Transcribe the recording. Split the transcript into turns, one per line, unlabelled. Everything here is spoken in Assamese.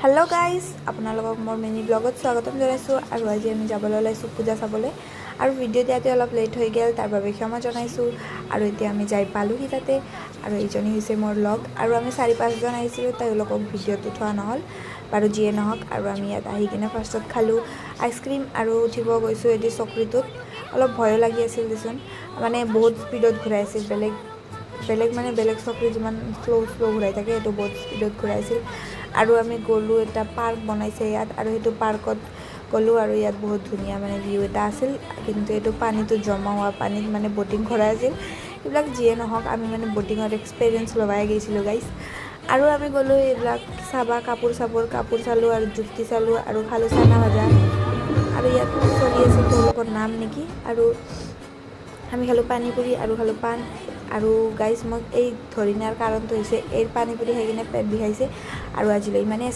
हेलो गाइस আপোনালোকক মোৰ মিনি ব্লগত স্বাগতম জনাইছোঁ আৰু আজি আমি যাবলৈ ওলাইছোঁ পূজা চাবলৈ আৰু ভিডিঅ' দিয়াতে অলপ লেট হৈ গ'ল তাৰ বাবে ক্ষমা জনাইছোঁ আৰু এতিয়া আমি যাই পালোহি তাতে আৰু এইজনী হৈছে মোৰ লগ আৰু আমি 4-5 জন আহিছিলোঁ তেওঁলোকক ভিডিঅ'ত উঠোৱা নহ'ল বাৰু যিয়ে নহওক আৰু আমি ইয়াত আহি কিনে ফাৰ্ষ্টত খালোঁ আইচক্ৰীম আৰু উঠিব গৈছোঁ এটি চকৰীটোত অলপ ভয় লাগি আছিল দেচোন মানে বহুত স্পীডত ঘূৰাই আছিল বেলেগ চকৰী যিমান স্লো ঘূৰাই থাকে এইটো বহুত স্পীডত ঘূৰাইছিল আৰু আমি গ'লো এটা পাৰ্ক বনাইছে ইয়াত আৰু সেইটো পাৰ্কত গ'লো আৰু ইয়াত বহুত ধুনীয়া মানে ভিউ এটা আছিল কিন্তু এইটো পানীটো জমা হোৱা পানীত মানে বটিং কৰাই আছিল এইবিলাক যিয়ে নহওক আমি মানে বটিঙৰ এক্সপিৰিয়েঞ্চ লবাই গৈছিলোঁ গাইছ আৰু আমি গ'লো এইবিলাক চাবা কাপোৰ চালোঁ আৰু জুতি চালোঁ আৰু খালোঁ চানা ভাজা আৰু ইয়াত চলি আছিল তেওঁলোকৰ নাম নেকি আৰু আমি খালোঁ পানীপুৰি আৰু খালোঁ পান আৰু গাইজ মোক এই ধৰি নিয়াৰ কাৰণটো হৈছে এই পানীপুৰি খাই কিনে পেট বিষাইছে আৰু আজিলৈ ইমানেই আছিল।